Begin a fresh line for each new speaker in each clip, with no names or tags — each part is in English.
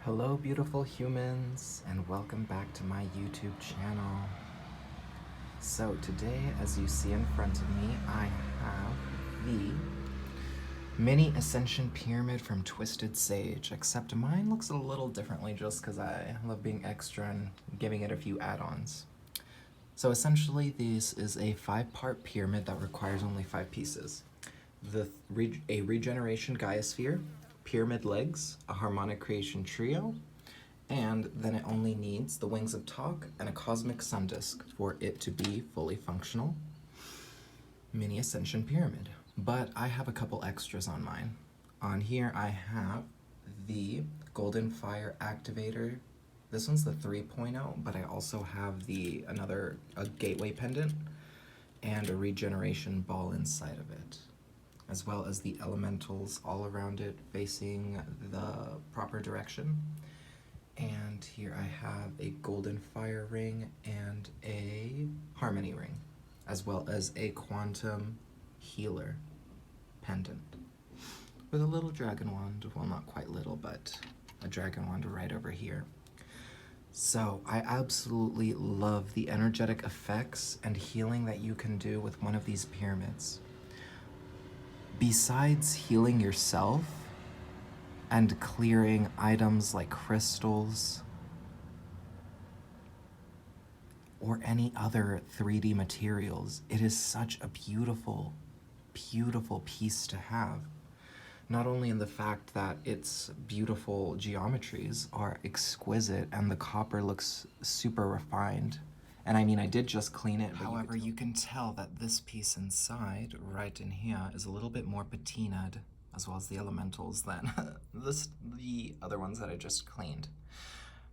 Hello beautiful humans, and welcome back to my YouTube channel. So today, as you see in front of me, I have the mini Ascension pyramid from Twisted Sage, except mine looks a little differently just because I love being extra and giving it a few add-ons. So essentially this is a 5-part pyramid that requires only 5 pieces. A regeneration Gaia sphere, pyramid legs, a harmonic creation trio, and then it only needs the wings of Talk and a cosmic sun disk for it to be fully functional mini Ascension pyramid. But I have a couple extras on mine. On here I have the Golden Fire Activator. This one's the 3.0, but I also have a gateway pendant and a regeneration ball inside of it, as well as the elementals all around it facing the proper direction. And here I have a golden fire ring and a harmony ring, as well as a quantum healer pendant with a little dragon wand. Well, not quite little, but a dragon wand right over here. So I absolutely love the energetic effects and healing that you can do with one of these pyramids. Besides healing yourself and clearing items like crystals or any other 3D materials, it is such a beautiful, beautiful piece to have. Not only in the fact that its beautiful geometries are exquisite and the copper looks super refined. And I mean, I did just clean it. However, you can tell that this piece inside, right in here, is a little bit more patinaed, as well as the elementals, than the other ones that I just cleaned.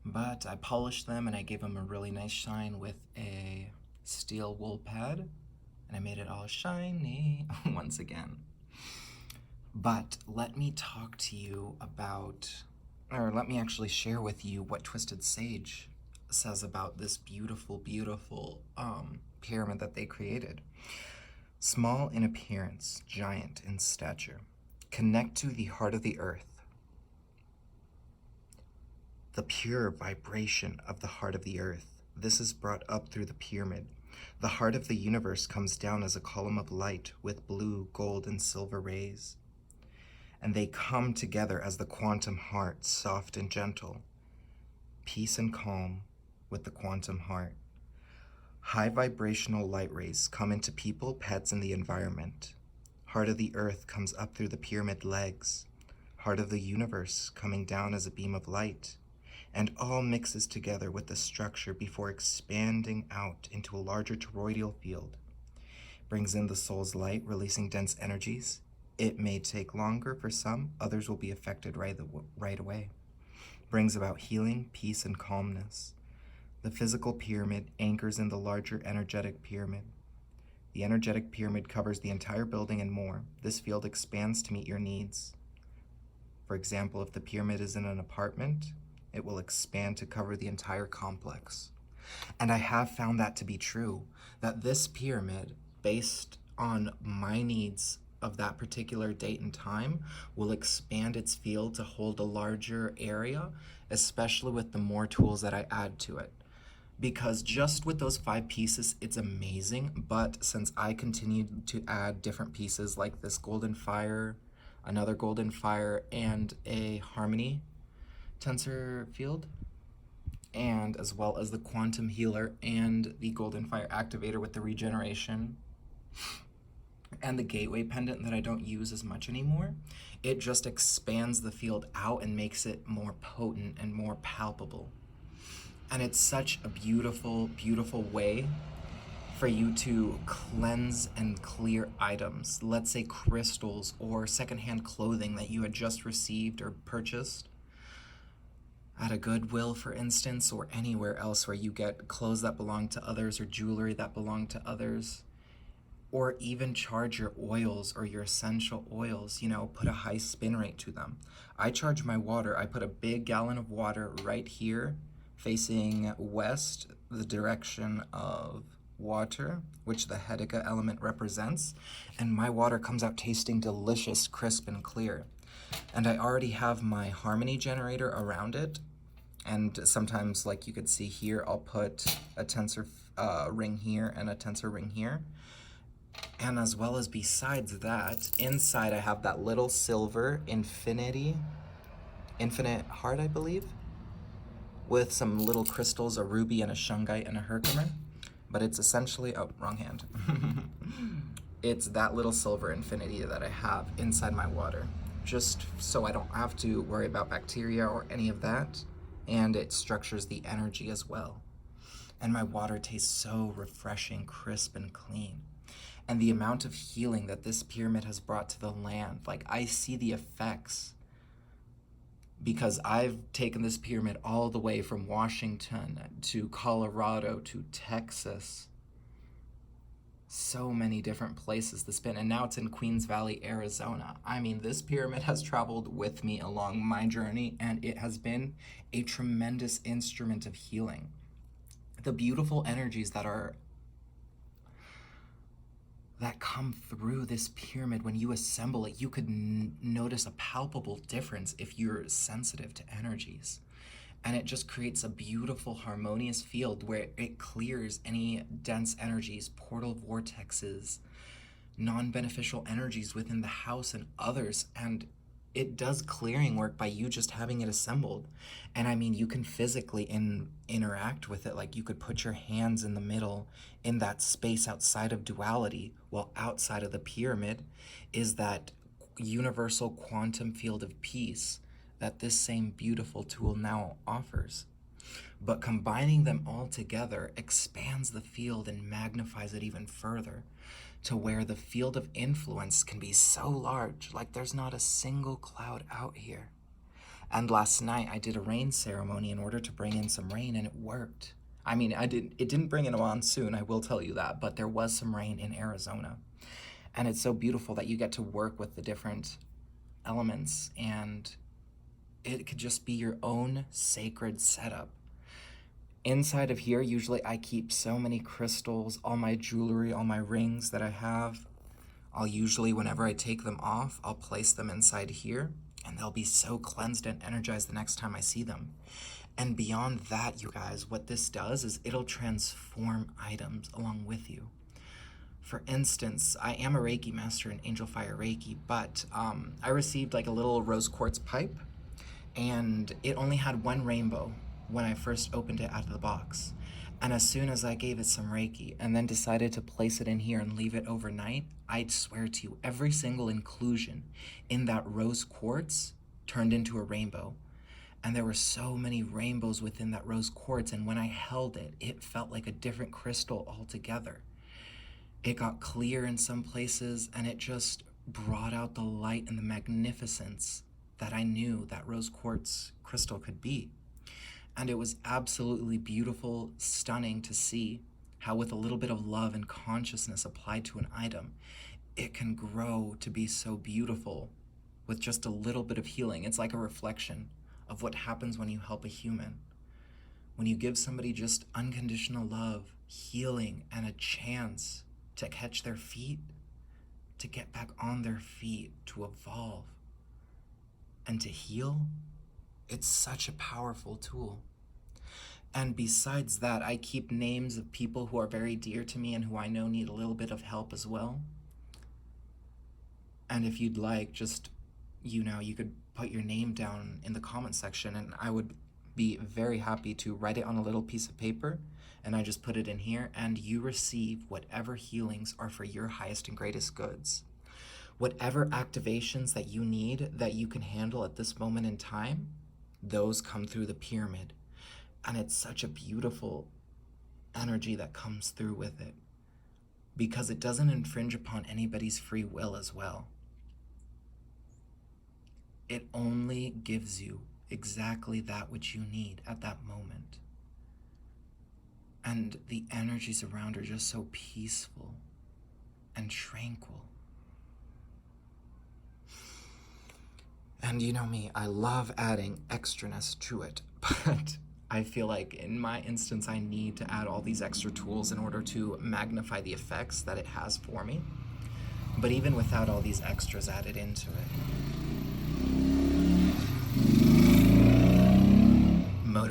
But I polished them and I gave them a really nice shine with a steel wool pad, and I made it all shiny once again. But let me talk to you about, or let me actually share with you what Twisted Sage says about this beautiful, beautiful pyramid that they created. Small in appearance, giant in stature. Connect to the heart of the earth. The pure vibration of the heart of the earth. This is brought up through the pyramid. The heart of the universe comes down as a column of light with blue, gold, and silver rays. And they come together as the quantum heart, soft and gentle. Peace and calm with the quantum heart. High vibrational light rays come into people, pets, and the environment. Heart of the earth comes up through the pyramid legs. Heart of the universe coming down as a beam of light. And all mixes together with the structure before expanding out into a larger toroidal field. Brings in the soul's light, releasing dense energies. It may take longer for some, others will be affected right away. Brings about healing, peace, and calmness. The physical pyramid anchors in the larger energetic pyramid. The energetic pyramid covers the entire building and more. This field expands to meet your needs. For example, if the pyramid is in an apartment, it will expand to cover the entire complex. And I have found that to be true, that this pyramid, based on my needs of that particular date and time, will expand its field to hold a larger area, especially with the more tools that I add to it. Because just with those 5 pieces, it's amazing, but since I continued to add different pieces like this golden fire, another golden fire, and a harmony tensor field, and as well as the quantum healer and the golden fire activator with the regeneration, and the gateway pendant that I don't use as much anymore, it just expands the field out and makes it more potent and more palpable. And it's such a beautiful, beautiful way for you to cleanse and clear items. Let's say crystals or secondhand clothing that you had just received or purchased at a Goodwill, for instance, or anywhere else where you get clothes that belong to others or jewelry that belong to others. Or even charge your oils or your essential oils, put a high spin rate to them. I charge my water, I put a big gallon of water right here, facing west, the direction of water, which the Hetica element represents, and my water comes out tasting delicious, crisp, and clear. And I already have my harmony generator around it. And sometimes, like you could see here, I'll put a tensor ring here and a tensor ring here. And as well as besides that, inside I have that little silver infinite heart, I believe, with some little crystals, a ruby and a shungite and a herkimer. But it's essentially, oh, wrong hand. It's that little silver infinity that I have inside my water, just so I don't have to worry about bacteria or any of that. And it structures the energy as well. And my water tastes so refreshing, crisp, and clean. And the amount of healing that this pyramid has brought to the land, like I see the effects, because I've taken this pyramid all the way from Washington to Colorado to Texas, so many different places this been, and now it's in Queens Valley, Arizona. I mean, this pyramid has traveled with me along my journey, and it has been a tremendous instrument of healing. The beautiful energies that come through this pyramid when you assemble it, you could notice a palpable difference if you're sensitive to energies. And it just creates a beautiful, harmonious field where it clears any dense energies, portal vortexes, non-beneficial energies within the house and others. And it does clearing work by you just having it assembled. And I mean, you can physically interact with it. Like you could put your hands in the middle in that space outside of duality, while outside of the pyramid is that universal quantum field of peace that this same beautiful tool now offers. But combining them all together expands the field and magnifies it even further, to where the field of influence can be so large, like there's not a single cloud out here. And last night I did a rain ceremony in order to bring in some rain, and it worked. I mean, it didn't bring in a monsoon, I will tell you that, but there was some rain in Arizona. And it's so beautiful that you get to work with the different elements, and it could just be your own sacred setup. Inside of here, usually I keep so many crystals, all my jewelry, all my rings that I have. I'll usually, whenever I take them off, I'll place them inside here, and they'll be so cleansed and energized the next time I see them. And beyond that, you guys, what this does is it'll transform items along with you. For instance, I am a Reiki master in Angel Fire Reiki, but I received like a little rose quartz pipe, and it only had one rainbow when I first opened it out of the box. And as soon as I gave it some Reiki and then decided to place it in here and leave it overnight, I'd swear to you, every single inclusion in that rose quartz turned into a rainbow. And there were so many rainbows within that rose quartz, and when I held it, it felt like a different crystal altogether. It got clear in some places, and it just brought out the light and the magnificence that I knew that rose quartz crystal could be. And it was absolutely beautiful, stunning to see how with a little bit of love and consciousness applied to an item, it can grow to be so beautiful with just a little bit of healing. It's like a reflection of what happens when you help a human. When you give somebody just unconditional love, healing, and a chance to catch their feet, to get back on their feet, to evolve, and to heal, it's such a powerful tool. And besides that, I keep names of people who are very dear to me and who I know need a little bit of help as well. And if you'd like, just, you could put your name down in the comment section, and I would be very happy to write it on a little piece of paper, and I just put it in here, and you receive whatever healings are for your highest and greatest goods. Whatever activations that you need, that you can handle at this moment in time, those come through the pyramid. And it's such a beautiful energy that comes through with it, because it doesn't infringe upon anybody's free will as well. It only gives you exactly that which you need at that moment. And the energies around are just so peaceful and tranquil. And you know me, I love adding extraness to it, but I feel like in my instance, I need to add all these extra tools in order to magnify the effects that it has for me. But even without all these extras added into it,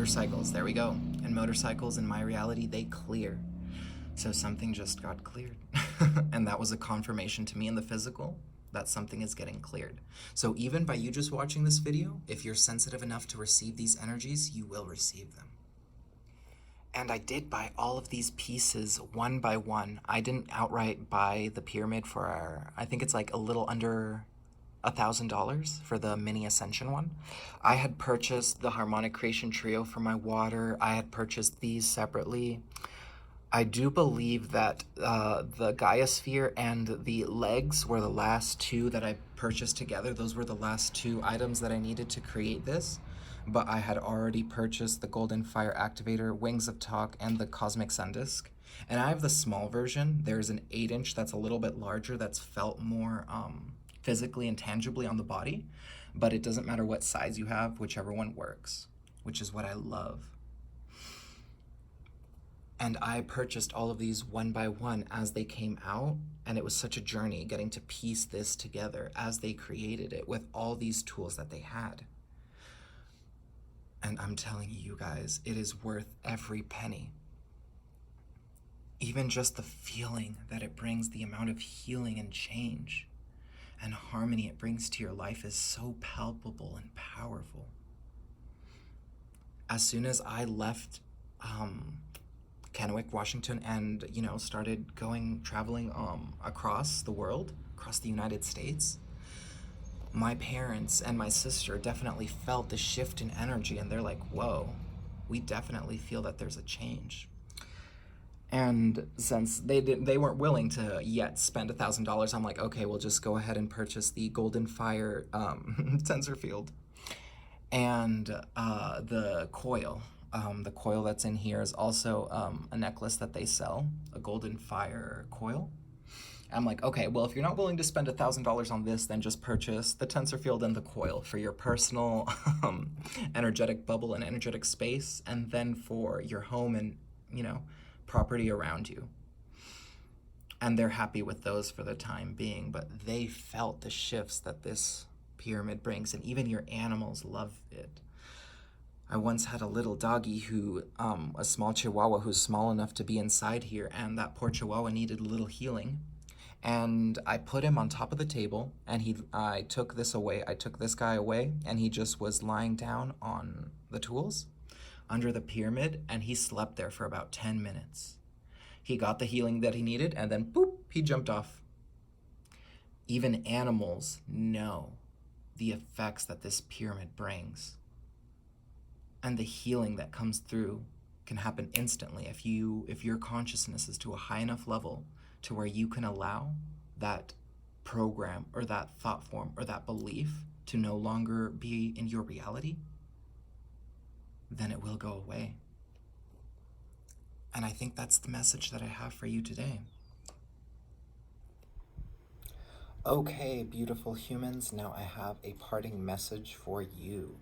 motorcycles, there we go. And motorcycles in my reality, they clear. So something just got cleared. And that was a confirmation to me in the physical that something is getting cleared. So even by you just watching this video, if you're sensitive enough to receive these energies, you will receive them. And I did buy all of these pieces one by one. I didn't outright buy the pyramid for, I think it's like a little under $1,000 for the mini Ascension one. I had purchased the Harmonic Creation Trio for my water. I had purchased these separately. I do believe that the Gaia Sphere and the legs were the last two that I purchased together. Those were the last two items that I needed to create this. But I had already purchased the Golden Fire Activator, Wings of Talk, and the Cosmic Sun Disk. And I have the small version. There's an 8-inch that's a little bit larger, that's felt more physically and tangibly on the body. But it doesn't matter what size you have, whichever one works, which is what I love. And I purchased all of these one by one as they came out, and it was such a journey getting to piece this together as they created it with all these tools that they had. And I'm telling you guys, it is worth every penny. Even just the feeling that it brings, the amount of healing and change and harmony it brings to your life is so palpable and powerful. As soon as I left Kennewick, Washington, and started traveling across the world, across the United States, my parents and my sister definitely felt the shift in energy, and they're like, whoa, we definitely feel that there's a change. And since they weren't willing to yet spend $1,000, I'm like, okay, we'll just go ahead and purchase the Golden Fire tensor field and the coil. The coil that's in here is also a necklace that they sell, a Golden Fire coil. I'm like, okay, well, if you're not willing to spend $1,000 on this, then just purchase the tensor field and the coil for your personal energetic bubble and energetic space, and then for your home and, property around you. And they're happy with those for the time being, but they felt the shifts that this pyramid brings, and even your animals love it. I once had a little doggy who, a small chihuahua who's small enough to be inside here, and that poor chihuahua needed a little healing. And I put him on top of the table, and I took this guy away, and he just was lying down on the tools under the pyramid, and he slept there for about 10 minutes. He got the healing that he needed, and then boop, he jumped off. Even animals know the effects that this pyramid brings. And the healing that comes through can happen instantly if your consciousness is to a high enough level to where you can allow that program or that thought form or that belief to no longer be in your reality, then it will go away. And I think that's the message that I have for you today. Okay, beautiful humans, now I have a parting message for you.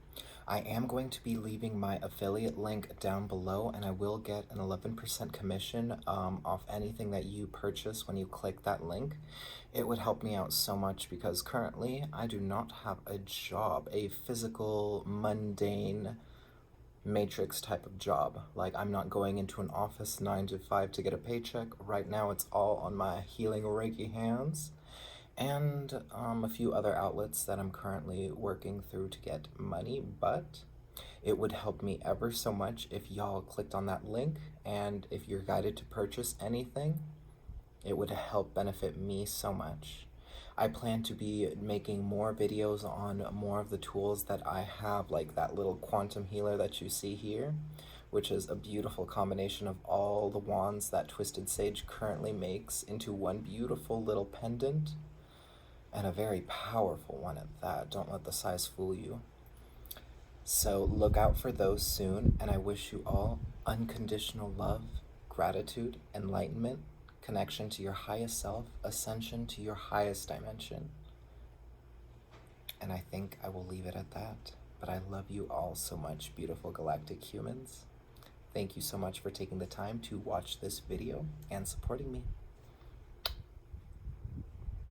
I am going to be leaving my affiliate link down below, and I will get an 11% commission off anything that you purchase when you click that link. It would help me out so much because currently I do not have a job, a physical, mundane, matrix type of job. Like, I'm not going into an office 9 to 5 to get a paycheck. Right now it's all on my healing Reiki hands. And a few other outlets that I'm currently working through to get money, but it would help me ever so much if y'all clicked on that link, and if you're guided to purchase anything, it would help benefit me so much. I plan to be making more videos on more of the tools that I have, like that little quantum healer that you see here, which is a beautiful combination of all the wands that Twisted Sage currently makes into one beautiful little pendant. And a very powerful one at that. Don't let the size fool you. So look out for those soon, and I wish you all unconditional love, gratitude, enlightenment, connection to your highest self, ascension to your highest dimension. And I think I will leave it at that. But I love you all so much, beautiful galactic humans. Thank you so much for taking the time to watch this video and supporting me.